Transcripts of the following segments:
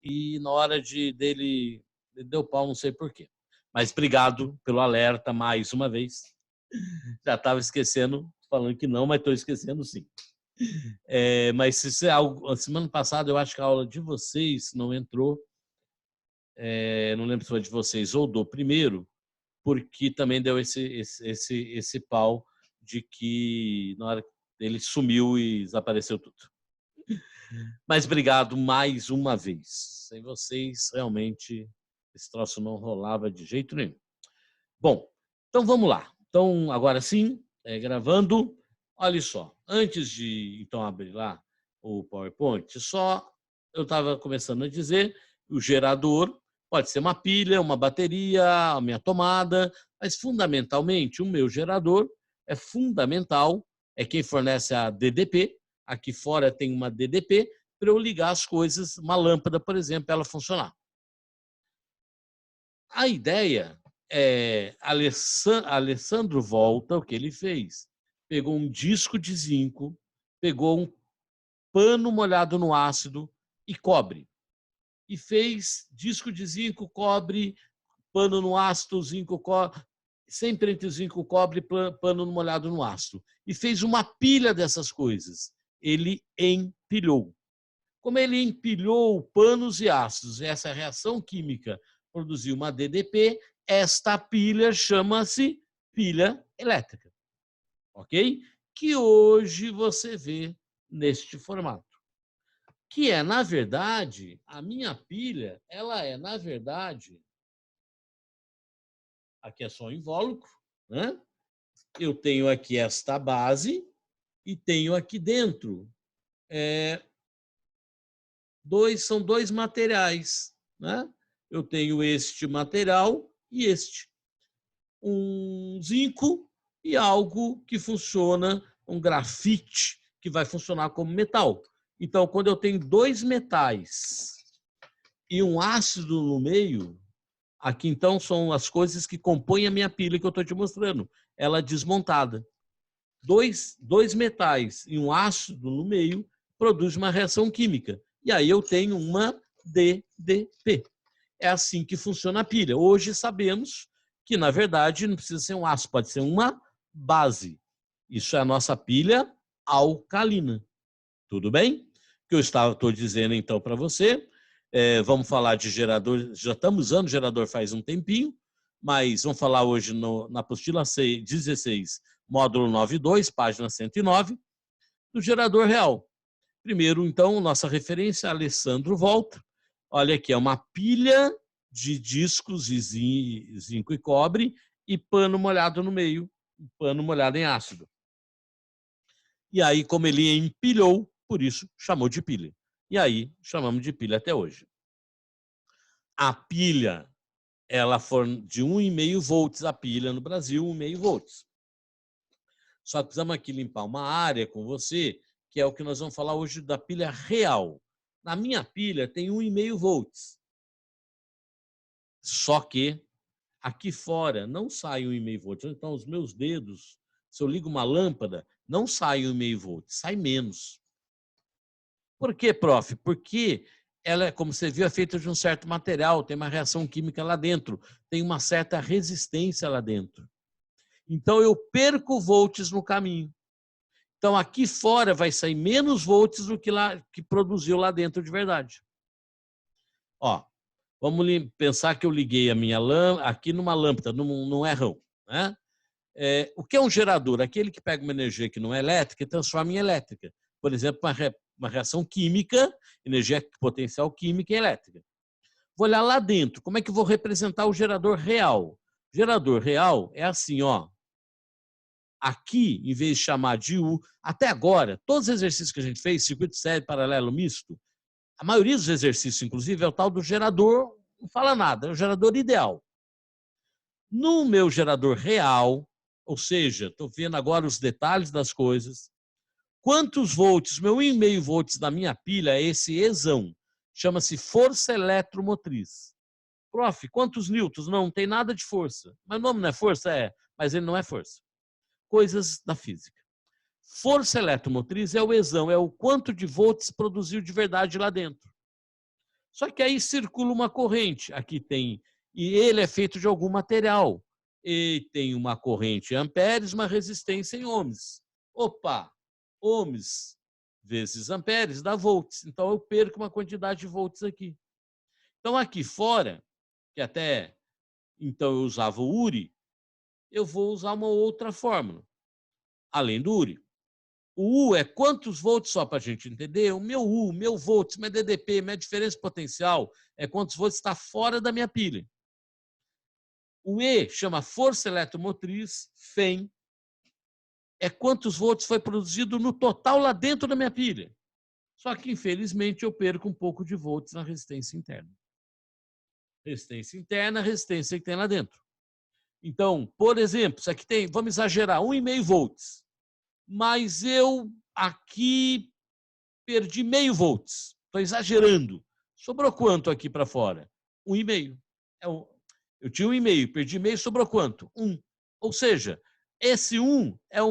e na hora dele deu pau, não sei por quê. Mas obrigado pelo alerta mais uma vez. Já estava esquecendo, falando que não, mas estou esquecendo sim. Mas se a semana passada eu acho que a aula de vocês não entrou, não lembro se foi de vocês ou do primeiro, porque também deu esse pau de que na hora ele sumiu e desapareceu tudo. Mas obrigado mais uma vez. Sem vocês, realmente, esse troço não rolava de jeito nenhum. Bom, então vamos lá. Então, agora sim, gravando. Olha só, antes de então abrir lá o PowerPoint, eu estava começando a dizer, o gerador pode ser uma pilha, uma bateria, a minha tomada, mas fundamentalmente o meu gerador é fundamental, é quem fornece a DDP. Aqui fora tem uma DDP para eu ligar as coisas, uma lâmpada, por exemplo, ela funcionar. A ideia Alessandro Volta, o que ele fez? Pegou um disco de zinco, pegou um pano molhado no ácido e cobre. E fez disco de zinco, cobre, pano no ácido, zinco, cobre, sempre entre zinco, cobre, pano molhado no ácido. E fez uma pilha dessas coisas. Ele empilhou. Como ele empilhou panos e ácidos, essa reação química produziu uma DDP, esta pilha chama-se pilha elétrica, ok? Que hoje você vê neste formato. Que é, na verdade, a minha pilha, ela é, na verdade, aqui é só um invólucro, né? Eu tenho aqui esta base e tenho aqui dentro são dois materiais, né? Eu tenho este material e este. Um zinco e algo que funciona, um grafite, que vai funcionar como metal. Então, quando eu tenho dois metais e um ácido no meio, aqui então são as coisas que compõem a minha pilha que eu estou te mostrando. Ela é desmontada. Dois metais e um ácido no meio produz uma reação química. E aí eu tenho uma DDP. É assim que funciona a pilha. Hoje sabemos que, na verdade, não precisa ser um ácido, pode ser uma base. Isso é a nossa pilha alcalina. Tudo bem? O que eu estou dizendo, então, para você, vamos falar de gerador, já estamos usando gerador faz um tempinho, mas vamos falar hoje na apostila 16, módulo 9.2, página 109, do gerador real. Primeiro, então, nossa referência, Alessandro Volta. Olha aqui, é uma pilha de discos de zinco e cobre e pano molhado no meio, pano molhado em ácido. E aí, como ele empilhou, por isso chamou de pilha. E aí, chamamos de pilha até hoje. A pilha, ela foi de 1,5 volts a pilha no Brasil, 1,5 volts. Só que precisamos aqui limpar uma área com você, que é o que nós vamos falar hoje da pilha real. Na minha pilha tem 1,5 volts. Só que aqui fora não sai 1,5 volts. Então, os meus dedos, se eu ligo uma lâmpada, não sai 1,5 volts, sai menos. Por quê, prof? Porque ela, como você viu, é feita de um certo material, tem uma reação química lá dentro, tem uma certa resistência lá dentro. Então, eu perco volts no caminho. Então, aqui fora vai sair menos volts do que produziu lá dentro de verdade. Ó, vamos pensar que eu liguei a minha lâmpada aqui numa lâmpada, num errão, né? O que é um gerador? Aquele que pega uma energia que não é elétrica e transforma em elétrica. Por exemplo, uma reação química, energia potencial química e elétrica. Vou olhar lá dentro, como é que eu vou representar o gerador real? O gerador real é assim, ó. Aqui, em vez de chamar de U, até agora, todos os exercícios que a gente fez, circuito de série, paralelo, misto, a maioria dos exercícios, inclusive, é o tal do gerador, não fala nada, é o gerador ideal. No meu gerador real, ou seja, estou vendo agora os detalhes das coisas, quantos volts, meu 1,5 volts da minha pilha é esse Ezão, chama-se força eletromotriz. Prof, quantos newtons? Não tem nada de força. Mas o nome não é força? É, mas ele não é força. Coisas da física. Força eletromotriz é o Ezão, é o quanto de volts produziu de verdade lá dentro. Só que aí circula uma corrente. Aqui tem... E ele é feito de algum material. E tem uma corrente em amperes, uma resistência em ohms. Opa! Ohms vezes amperes dá volts. Então, eu perco uma quantidade de volts aqui. Então, aqui fora, que até então eu usava o URI, eu vou usar uma outra fórmula, além do URI. O U é quantos volts, só para a gente entender, o meu U, meu volts, minha DDP, minha diferença potencial, é quantos volts está fora da minha pilha. O E chama força eletromotriz, FEM, é quantos volts foi produzido no total lá dentro da minha pilha. Só que, infelizmente, eu perco um pouco de volts na resistência interna. Resistência interna, resistência que tem lá dentro. Então, por exemplo, isso aqui tem, vamos exagerar, 1,5 volts. Mas eu aqui perdi meio volts. Estou exagerando. Sobrou quanto aqui para fora? 1,5. Eu tinha 1,5, perdi meio, sobrou quanto? 1. Ou seja, esse 1 é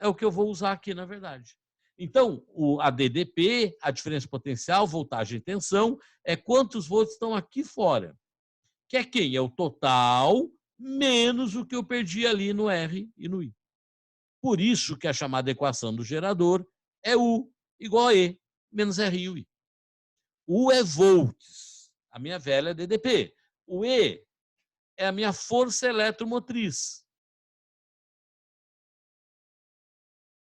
o que eu vou usar aqui, na verdade. Então, a DDP, a diferença potencial, voltagem e tensão, é quantos volts estão aqui fora. Que é quem? É o total menos o que eu perdi ali no R e no I. Por isso que a chamada equação do gerador é U igual a E menos R e I. U é volts, a minha velha é DDP. O E é a minha força eletromotriz.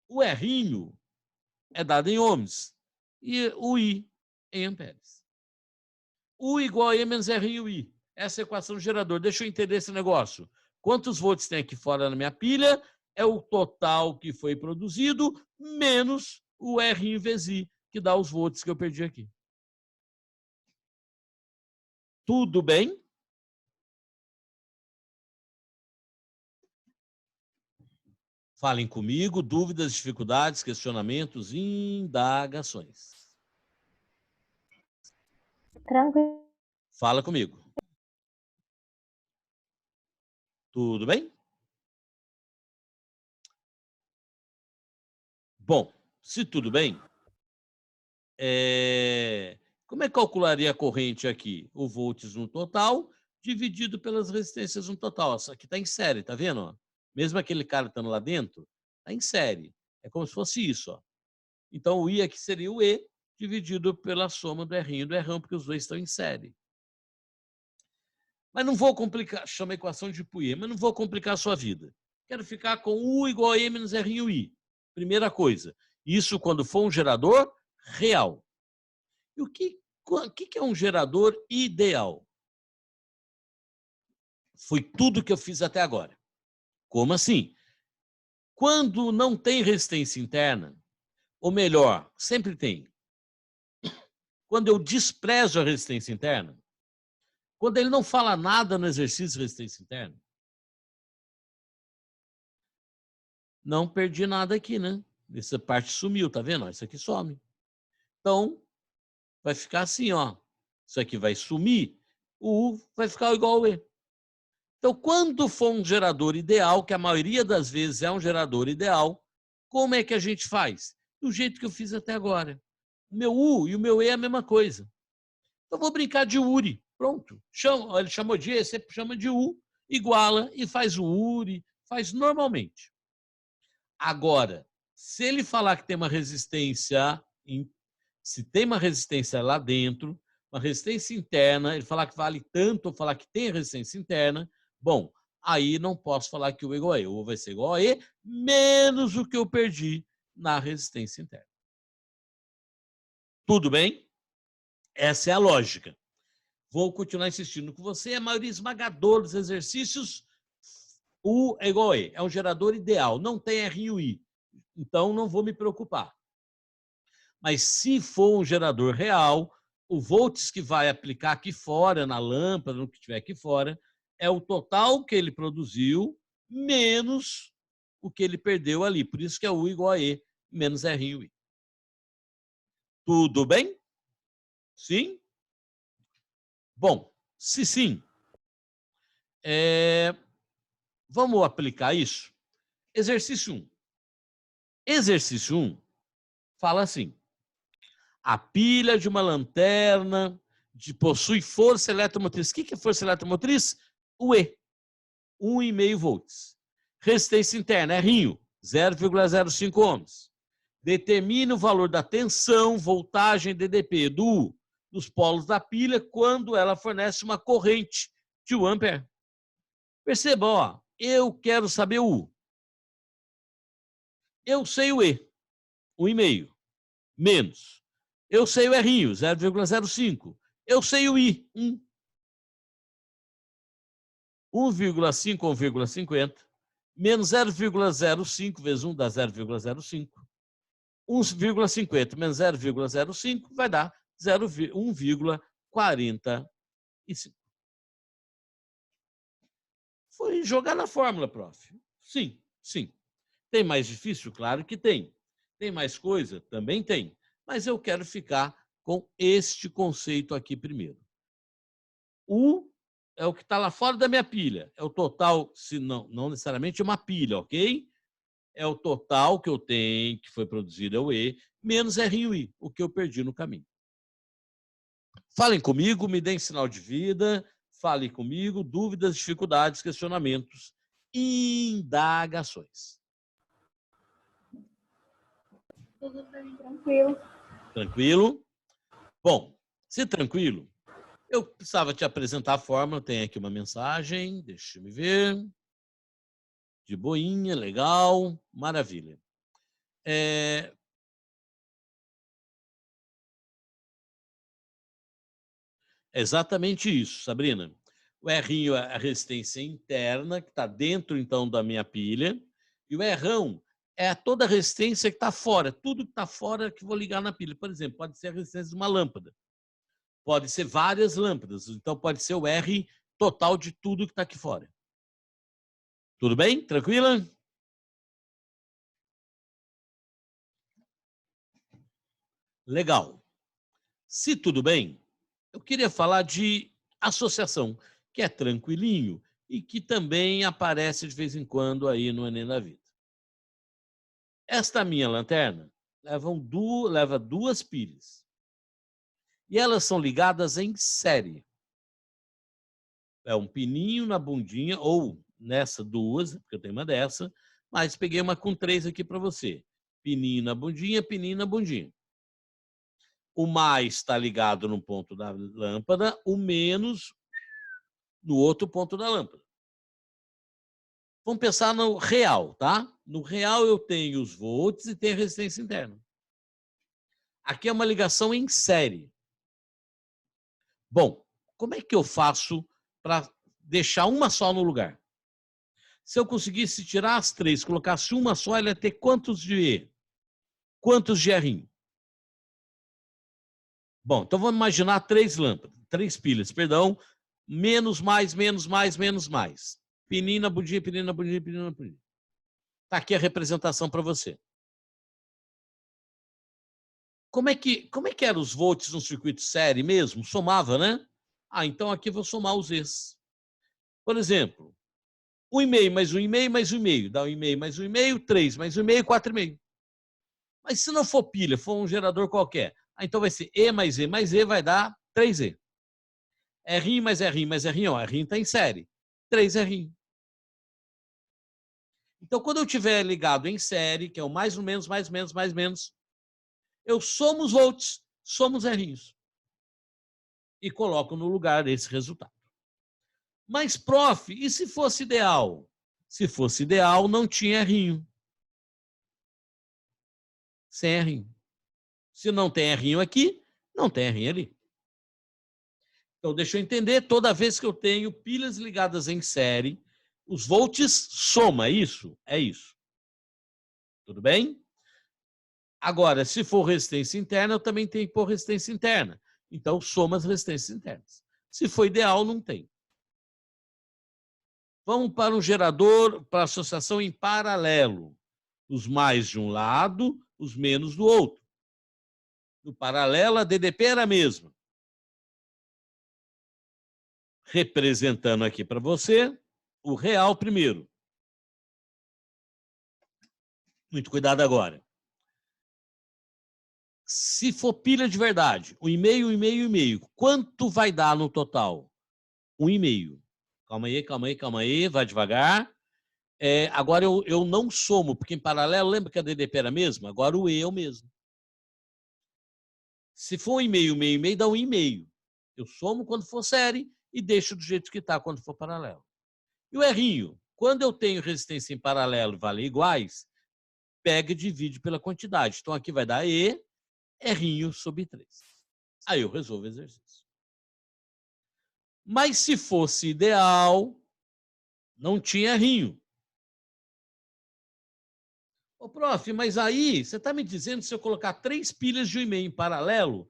O R é dado em ohms e o I em amperes. U igual a E menos R e I. Essa é a equação do gerador. Deixa eu entender esse negócio. Quantos volts tem aqui fora na minha pilha? É o total que foi produzido menos o R vezes I, que dá os volts que eu perdi aqui. Tudo bem? Falem comigo, dúvidas, dificuldades, questionamentos, indagações. Tranquilo. Fala comigo. Tudo bem? Bom, se tudo bem, como é que calcularia a corrente aqui? O volts no total dividido pelas resistências no total. Isso aqui está em série, tá vendo? Ó? Mesmo aquele cara estando lá dentro, está em série. É como se fosse isso. Ó. Então, o I aqui seria o E dividido pela soma do R e do R, porque os dois estão em série. Mas não vou complicar, chama equação de Pouillet, mas não vou complicar a sua vida. Quero ficar com U igual a E menos R e I. Primeira coisa, isso quando for um gerador real. E o que é um gerador ideal? Foi tudo que eu fiz até agora. Como assim? Quando não tem resistência interna, ou melhor, sempre tem. Quando eu desprezo a resistência interna, quando ele não fala nada no exercício de resistência interna, não perdi nada aqui, né? Essa parte sumiu, tá vendo? Isso aqui some. Então, vai ficar assim, ó. Isso aqui vai sumir, o U vai ficar igual ao E. Então, quando for um gerador ideal, que a maioria das vezes é um gerador ideal, como é que a gente faz? Do jeito que eu fiz até agora. O meu U e o meu E é a mesma coisa. Então, vou brincar de URI. Pronto. Ele chamou de E, você chama de U, iguala e faz o URI, faz normalmente. Agora, se ele falar que tem uma resistência, se tem uma resistência lá dentro, uma resistência interna, ele falar que vale tanto ou falar que tem resistência interna, bom, aí não posso falar que o igual a E. O vai ser igual a E menos o que eu perdi na resistência interna. Tudo bem? Essa é a lógica. Vou continuar insistindo com você. A maioria esmagadora dos exercícios, U é igual a E. É um gerador ideal. Não tem R e I. Então, não vou me preocupar. Mas se for um gerador real, o volts que vai aplicar aqui fora, na lâmpada, no que tiver aqui fora, é o total que ele produziu menos o que ele perdeu ali. Por isso que é U igual a E menos R e I. Tudo bem? Sim? Bom, se sim, vamos aplicar isso? Exercício 1. Exercício 1 fala assim: a pilha de uma lanterna possui força eletromotriz. O que é força eletromotriz? O E, 1,5 volts. Resistência interna, Rinho, 0,05 ohms. Determine o valor da tensão, voltagem, DDP dos polos da pilha quando ela fornece uma corrente de 1 ampere. Perceba, ó, eu quero saber o U. Eu sei o E, 1,5, menos. Eu sei o Rinho, 0,05. Eu sei o I, 1. 1,5 ou 1,50, menos 0,05 vezes 1 dá 0,05. 1,50 menos 0,05 vai dar 1,45. Foi jogar na fórmula, prof. Sim, sim. Tem mais difícil? Claro que tem. Tem mais coisa? Também tem. Mas eu quero ficar com este conceito aqui primeiro. U é o que está lá fora da minha pilha. É o total, se não necessariamente uma pilha, ok? É o total que eu tenho, que foi produzido, é o E, menos Rinho I, o que eu perdi no caminho. Falem comigo, me deem sinal de vida, falem comigo, dúvidas, dificuldades, questionamentos, indagações. Tudo bem, tranquilo. Tranquilo? Bom, se tranquilo, eu precisava te apresentar a fórmula, tem aqui uma mensagem, deixa eu me ver. De boinha, legal, maravilha. É exatamente isso, Sabrina. O Rinho é a resistência interna, que está dentro, então, da minha pilha, e o Rão é toda a resistência que está fora, tudo que está fora que vou ligar na pilha. Por exemplo, pode ser a resistência de uma lâmpada, pode ser várias lâmpadas, então pode ser o R total de tudo que está aqui fora. Tudo bem? Tranquila? Legal. Se tudo bem, eu queria falar de associação, que é tranquilinho e que também aparece de vez em quando aí no Enem da Vida. Esta minha lanterna leva duas pilhas. E elas são ligadas em série. É um pininho na bundinha, ou nessa duas, porque eu tenho uma dessa, mas peguei uma com 3 aqui para você. Pininho na bundinha, pininho na bundinha. O mais está ligado no ponto da lâmpada, o menos no outro ponto da lâmpada. Vamos pensar no real, tá? No real eu tenho os volts e tenho a resistência interna. Aqui é uma ligação em série. Bom, como é que eu faço para deixar uma só no lugar? Se eu conseguisse tirar as 3, colocasse uma só, ela ia ter quantos de E? Quantos de Rinho? Bom, então vamos imaginar 3 lâmpadas, 3 pilhas, perdão, menos, mais, menos, mais, menos, mais. Pininho na bundinha, pininho na bundinha, pininho na bundinha. Está aqui a representação para você. Como é que eram os volts no circuito série mesmo? Somava, né? Ah, então aqui eu vou somar os E's. Por exemplo, 1,5 mais 1,5 mais 1,5. Dá 1,5 mais 1,5, 3 mais 1,5, 4,5. Mas se não for pilha, for um gerador qualquer, então vai ser E mais E mais E vai dar 3E. Rinho mais Rinho mais Rinho, ó, Rinho está em série. 3 Rinho. Então, quando eu tiver ligado em série, que é o mais ou menos, mais menos, mais menos, eu somo os volts, somo os Rinhos. E coloco no lugar desse resultado. Mas, prof, e se fosse ideal? Se fosse ideal, não tinha Rinho. Sem Rinho. Se não tem Rinho aqui, não tem Rinho ali. Então, deixa eu entender, toda vez que eu tenho pilhas ligadas em série, os volts soma isso? É isso. Tudo bem? Agora, se for resistência interna, eu também tenho que pôr resistência interna. Então, soma as resistências internas. Se for ideal, não tem. Vamos para um gerador, para associação em paralelo. Os mais de um lado, os menos do outro. No paralelo, a DDP era a mesma. Representando aqui para você o real primeiro. Muito cuidado agora. Se for pilha de verdade, 1,5, 1,5, 1,5, quanto vai dar no total? 1,5. Calma aí, vai devagar. Agora eu não somo, porque em paralelo, lembra que a DDP era a mesma? Agora o E é o mesmo. Se for 1,5, 1,5, 1,5, dá 1,5. Eu somo quando for série e deixo do jeito que está quando for paralelo. E o errinho? Quando eu tenho resistência em paralelo e vale iguais, pega e divide pela quantidade. Então aqui vai dar E, errinho sobre 3. Aí eu resolvo o exercício. Mas se fosse ideal, não tinha errinho. Ô, prof, mas aí você está me dizendo que se eu colocar 3 pilhas de 1,5 em paralelo,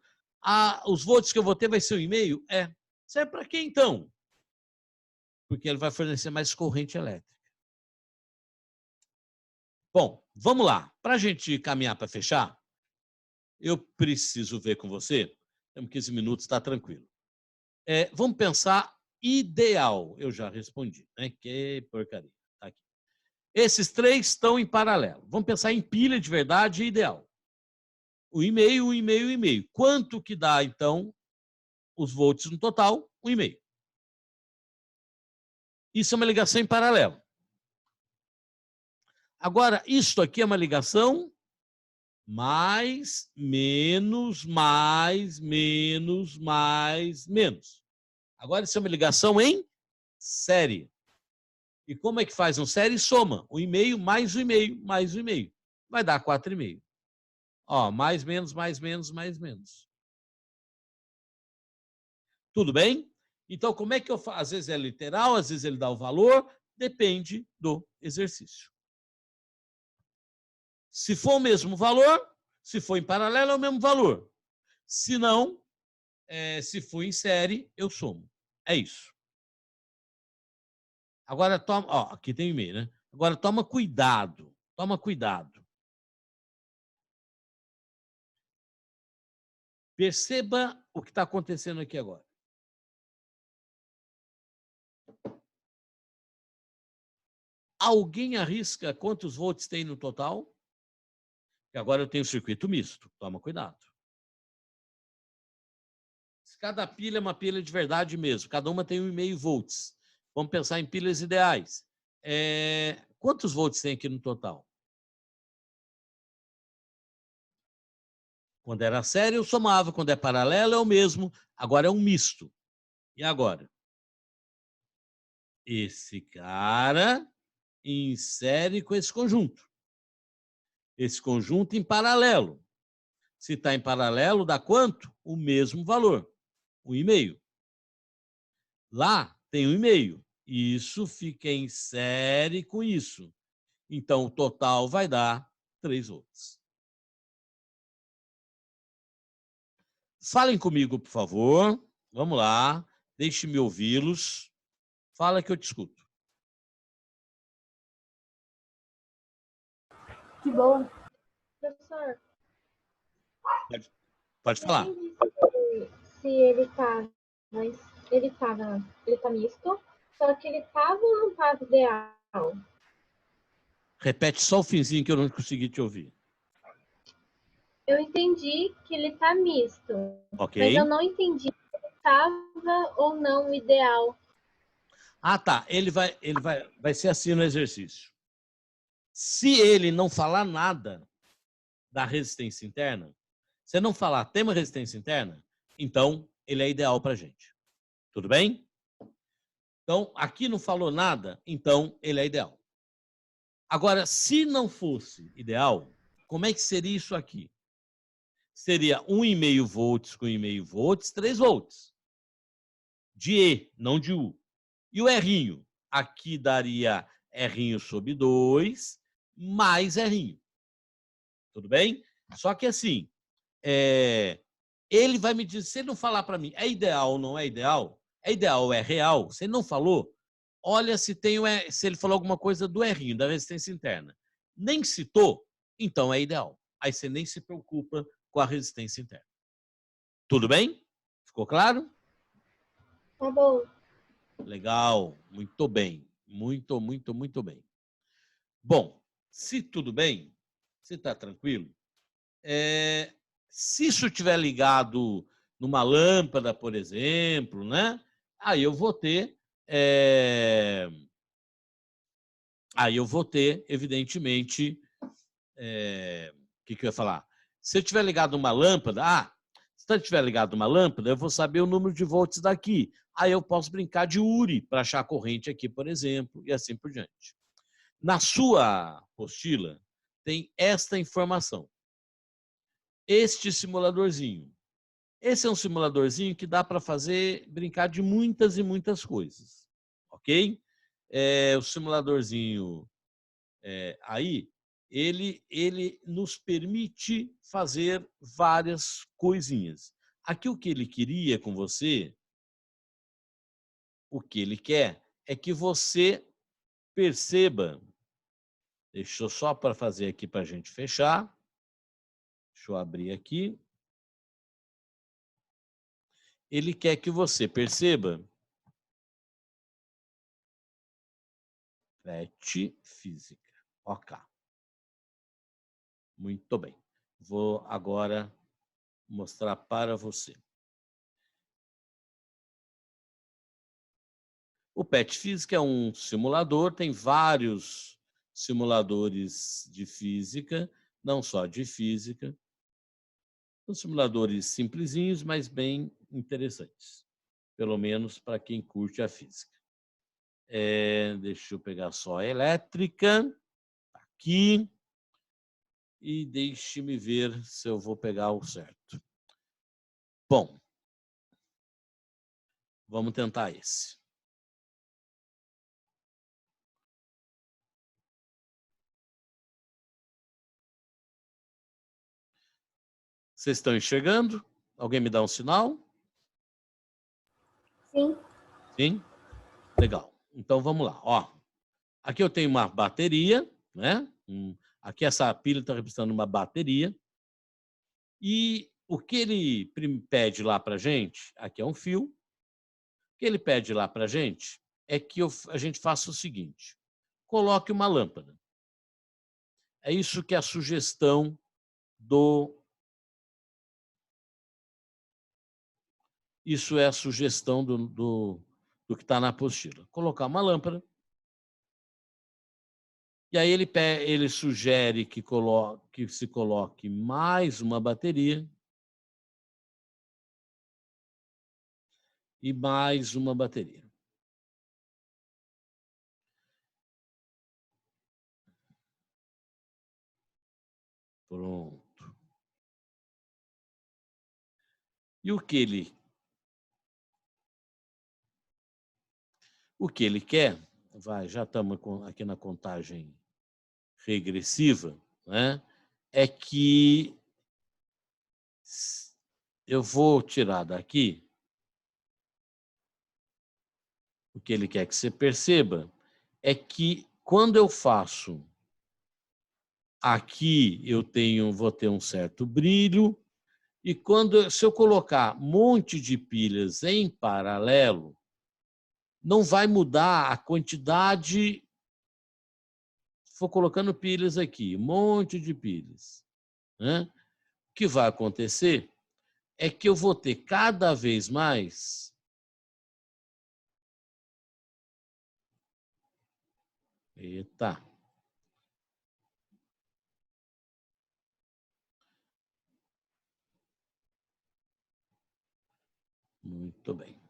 os volts que eu vou ter vai ser 1,5? Serve para quê então? Porque ele vai fornecer mais corrente elétrica. Bom, vamos lá. Para a gente caminhar para fechar, eu preciso ver com você. Temos 15 minutos, está tranquilo. Vamos pensar ideal. Eu já respondi, né? Que porcaria. Tá aqui. Esses 3 estão em paralelo. Vamos pensar em pilha de verdade e ideal. 1,5, 1,5, 1,5. Quanto que dá, então, os volts no total? 1,5. Isso é uma ligação em paralelo. Agora, isso aqui é uma ligação mais, menos, mais, menos, mais, menos. Agora, isso é uma ligação em série. E como é que faz uma série? Soma 1,5 mais 1,5 mais 1,5. Vai dar 4,5. Ó, mais, menos, mais, menos, mais, menos. Tudo bem? Então, como é que eu faço? Às vezes é literal, às vezes ele dá o valor, depende do exercício. Se for o mesmo valor, se for em paralelo, é o mesmo valor. Se não, se for em série, eu somo. É isso. Agora, toma, ó, aqui tem e-mail, né? Agora, toma cuidado. Toma cuidado. Perceba o que está acontecendo aqui agora. Alguém arrisca quantos volts tem no total? Porque agora eu tenho circuito misto. Toma cuidado. Cada pilha é uma pilha de verdade mesmo. Cada uma tem 1,5 volts. Vamos pensar em pilhas ideais. Quantos volts tem aqui no total? Quando era série, eu somava. Quando é paralelo, é o mesmo. Agora é um misto. E agora? Esse cara em série com esse conjunto. Esse conjunto em paralelo. Se está em paralelo, dá quanto? O mesmo valor. 1,5. Lá tem 1,5. Isso fica em série com isso. Então, o total vai dar 3 volts. Falem comigo, por favor. Vamos lá. Deixe-me ouvi-los. Fala que eu te escuto. Que bom. Professor, Pode falar. se ele tá misto, só que ele tava ou não tava ideal? Repete só o finzinho que eu não consegui te ouvir. Eu entendi que ele tá misto, Ok. mas eu não entendi se ele tava ou não ideal. Ah, tá. Ele vai ser assim no exercício. Se ele não falar nada da resistência interna, se não falar tem uma resistência interna, então ele é ideal para a gente. Tudo bem? Então, aqui não falou nada, então ele é ideal. Agora, se não fosse ideal, como é que seria isso aqui? Seria 1,5 volts com 1,5 volts, 3 volts. De E, não de U. E o R'inho? Aqui daria R'inho sobre 2, mais R'inho. Tudo bem? Só que assim, ele vai me dizer, se ele não falar para mim, é ideal ou não é ideal ou é real, se ele não falou, olha se ele falou alguma coisa do R'inho, da resistência interna. Nem citou, então é ideal. Aí você nem se preocupa com a resistência interna. Tudo bem? Ficou claro? Tá bom. Legal, muito bem. Muito, muito, muito bem. Bom, se tudo bem, se está tranquilo, Se isso estiver ligado numa lâmpada, por exemplo, né? Aí eu vou ter, evidentemente, o que eu ia falar? Se eu estiver ligado numa lâmpada, se eu estiver ligado numa lâmpada, eu vou saber o número de volts daqui. Aí eu posso brincar de URI para achar a corrente aqui, por exemplo, e assim por diante. Na sua apostila, tem esta informação. Este simuladorzinho. Esse é um simuladorzinho que dá para brincar de muitas e muitas coisas. Ok? O simuladorzinho aí, ele nos permite fazer várias coisinhas. Aqui o que ele queria com você, o que ele quer, é que você perceba. Deixa eu só para fazer aqui para a gente fechar. Deixa eu abrir aqui. Ele quer que você perceba PET física. Ok. Muito bem. Vou agora mostrar para você. O PET Física é um simulador, tem vários simuladores de física, não só de física. São simuladores simplesinhos, mas bem interessantes, pelo menos para quem curte a física. Deixa eu pegar só a elétrica, aqui, e deixe-me ver se eu vou pegar o certo. Bom, vamos tentar esse. Vocês estão enxergando? Alguém me dá um sinal? Sim. Sim? Legal. Então vamos lá. Ó, aqui eu tenho uma bateria, né? Aqui essa pilha está representando uma bateria. E o que ele pede lá para a gente, aqui é um fio, o que ele pede lá para a gente é que a gente faça o seguinte: coloque uma lâmpada. É isso que é a sugestão do. Isso é a sugestão do que está na apostila. Colocar uma lâmpada. E aí ele sugere que se coloque mais uma bateria e mais uma bateria. Pronto. E o que ele quer, já estamos aqui na contagem regressiva, né? É que eu vou tirar daqui o que ele quer que você perceba é que quando eu faço aqui, vou ter um certo brilho, e se eu colocar um monte de pilhas em paralelo, não vai mudar a quantidade. For colocando pilhas aqui, um monte de pilhas, né? O que vai acontecer é que eu vou ter cada vez mais Eita. Muito bem.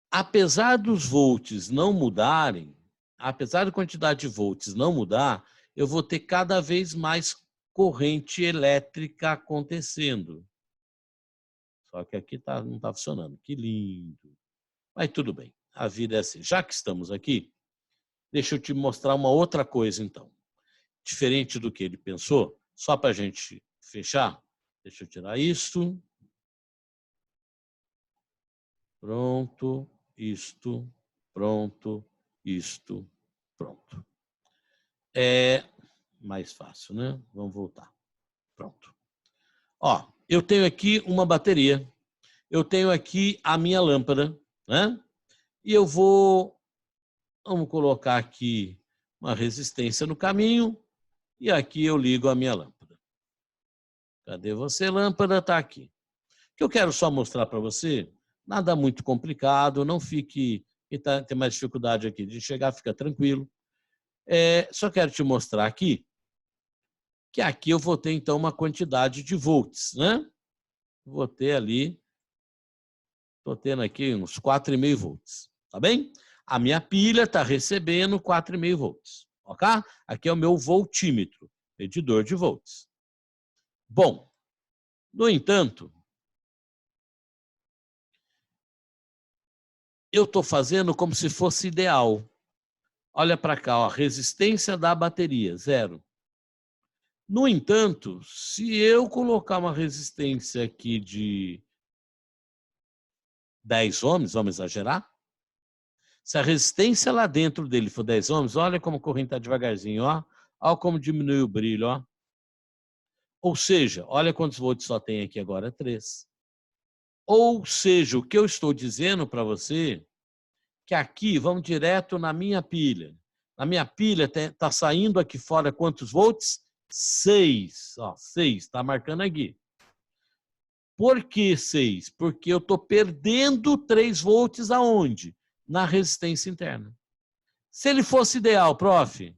Apesar dos volts não mudarem, apesar da quantidade de volts não mudar, eu vou ter cada vez mais corrente elétrica acontecendo. Só que aqui não está funcionando. Que lindo. Mas tudo bem, a vida é assim. Já que estamos aqui, deixa eu te mostrar uma outra coisa, então. Diferente do que ele pensou, só para a gente fechar, deixa eu tirar isto. Pronto, isto, pronto, isto, pronto. É mais fácil, né? Vamos voltar. Pronto. Ó, eu tenho aqui uma bateria, eu tenho aqui a minha lâmpada, né? E vamos colocar aqui uma resistência no caminho e aqui eu ligo a minha lâmpada. Cadê você, lâmpada? Está aqui. O que eu quero só mostrar para você, nada muito complicado, não fique... Quem tem mais dificuldade aqui de enxergar, fica tranquilo. Só quero te mostrar aqui, que aqui eu vou ter, então, uma quantidade de volts, né? Vou ter ali, estou tendo aqui uns 4,5 volts, tá bem? A minha pilha está recebendo 4,5 volts, ok? Aqui é o meu voltímetro, medidor de volts. Bom, no entanto, eu estou fazendo como se fosse ideal. Olha para cá, ó, resistência da bateria, 0. No entanto, se eu colocar uma resistência aqui de 10 ohms, vamos exagerar, se a resistência lá dentro dele for 10 ohms, olha como a corrente está devagarzinho, ó. Olha como diminui o brilho, ó. Ou seja, olha quantos volts só tem aqui agora, 3. Ou seja, o que eu estou dizendo para você, que aqui, vamos direto na minha pilha. Na minha pilha está saindo aqui fora quantos volts? 6. Ó, 6, está marcando aqui. Por que 6? Porque eu estou perdendo 3 volts aonde? Na resistência interna. Se ele fosse ideal, prof,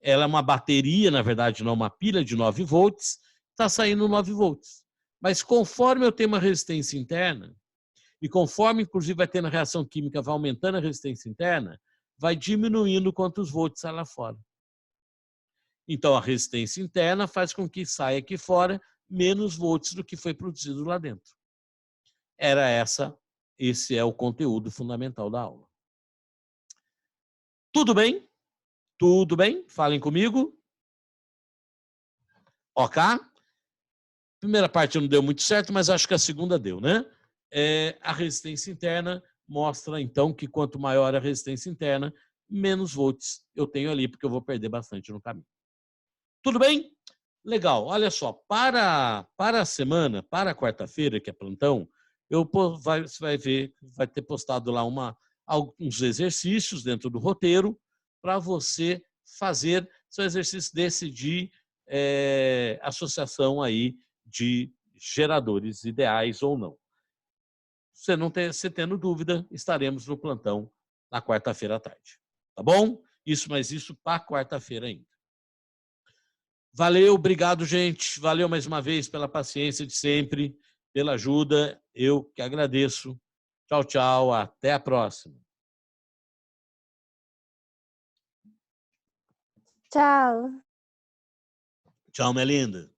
ela é uma bateria, na verdade, não uma pilha de 9 volts, está saindo 9 volts. Mas conforme eu tenho uma resistência interna, e conforme, inclusive, vai tendo a reação química, vai aumentando a resistência interna, vai diminuindo quantos volts sai lá fora. Então, a resistência interna faz com que saia aqui fora menos volts do que foi produzido lá dentro. Esse é o conteúdo fundamental da aula. Tudo bem? Tudo bem? Falem comigo. Ok? Primeira parte não deu muito certo, mas acho que a segunda deu, né? A resistência interna mostra, então, que quanto maior a resistência interna, menos volts eu tenho ali, porque eu vou perder bastante no caminho. Tudo bem? Legal. Olha só, para a semana, para a quarta-feira, que é plantão, você vai ver, vai ter postado lá alguns exercícios dentro do roteiro para você fazer seu exercício desse de associação aí de geradores ideais ou não. Você tendo dúvida, estaremos no plantão na quarta-feira à tarde. Tá bom? Mas isso para quarta-feira ainda. Valeu, obrigado, gente. Valeu mais uma vez pela paciência de sempre, pela ajuda. Eu que agradeço. Tchau, tchau. Até a próxima. Tchau. Tchau, minha linda.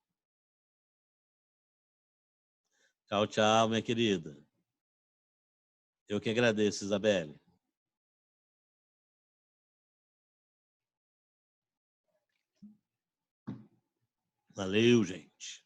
Tchau, tchau, minha querida. Eu que agradeço, Isabelle. Valeu, gente.